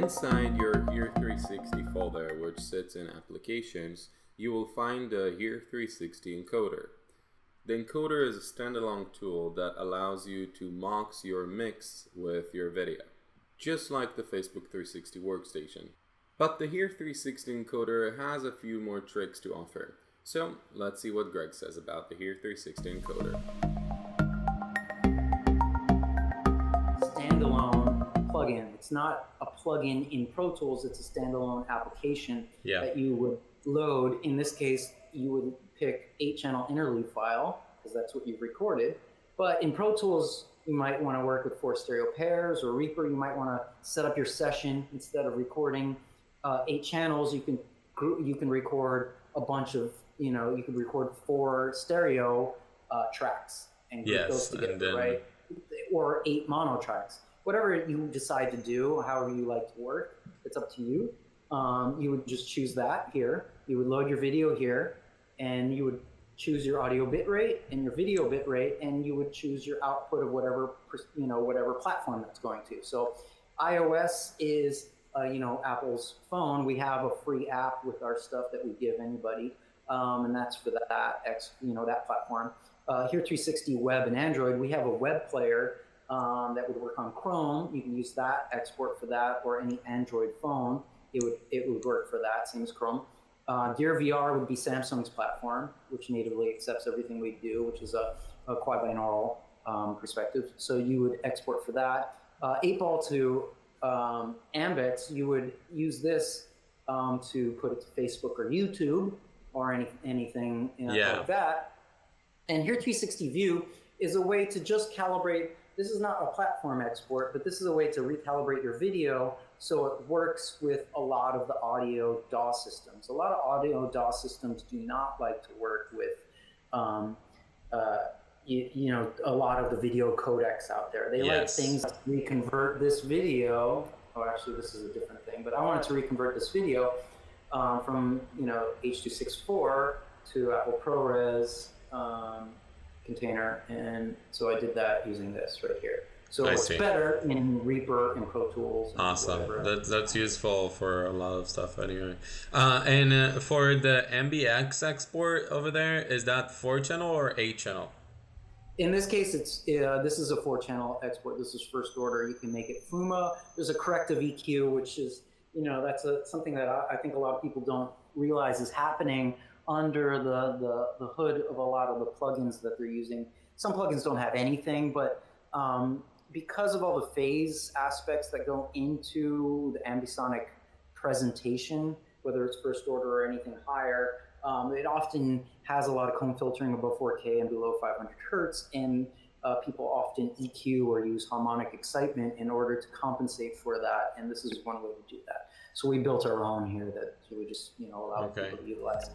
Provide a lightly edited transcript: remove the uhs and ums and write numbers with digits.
Inside your Hear360 folder, which sits in Applications, you will find the Hear360 encoder. The encoder is a standalone tool that allows you to mux your mix with your video, just like the Facebook 360 workstation. But the Hear360 encoder has a few more tricks to offer. So let's see what Greg says about the Hear360 encoder. Standalone plugin. It's not a plugin in Pro Tools, it's a standalone application that you would load. In this case, you would pick 8-channel interleave file, because that's what you've recorded. But in Pro Tools, you might want to work with 4 stereo pairs, or Reaper, you might want to set up your session. Instead of recording 8 channels, you can record a bunch of, you can record 4 stereo tracks and group those together, right? Or 8 mono tracks. Whatever you decide to do, however you like to work, it's up to you. You would just choose that here. You would load your video here, and you would choose your audio bitrate and your video bitrate, and you would choose your output of whatever whatever platform that's going to. So iOS is Apple's phone. We have a free app with our stuff that we give anybody, and that's for that that platform. Hear360 Web and Android, we have a web player that would work on Chrome. You can use that, export for that, or any Android phone. It would work for that, same as Chrome. Gear VR would be Samsung's platform, which natively accepts everything we do, which is a quasi-binaural perspective. So you would export for that. 8-ball to Ambits, you would use this to put it to Facebook or YouTube or anything like that. And Hear360 View is a way to just calibrate. This is not a platform export, but this is a way to recalibrate your video so it works with a lot of the audio DAW systems. A lot of audio DAW systems do not like to work with a lot of the video codecs out there. They like things that reconvert this video. Oh, actually, this is a different thing, but I wanted to reconvert this video from H.264 to Apple ProRes container, and so I did that using this right here. So it's better in Reaper and Pro Tools. Awesome. That's useful for a lot of stuff anyway. And for the MBX export over there, is that 4-channel or 8-channel? In this case, it's this is a 4-channel export. This is first order. You can make it FUMA. There's a corrective EQ, which is that's something that I think a lot of people don't realize is happening under the hood of a lot of the plugins that they're using. Some plugins don't have anything, but because of all the phase aspects that go into the Ambisonic presentation, whether it's first order or anything higher, it often has a lot of comb filtering above 4K and below 500 hertz, and people often EQ or use harmonic excitement in order to compensate for that, and this is one way to do that. So we built our own here that we just allow people to utilize.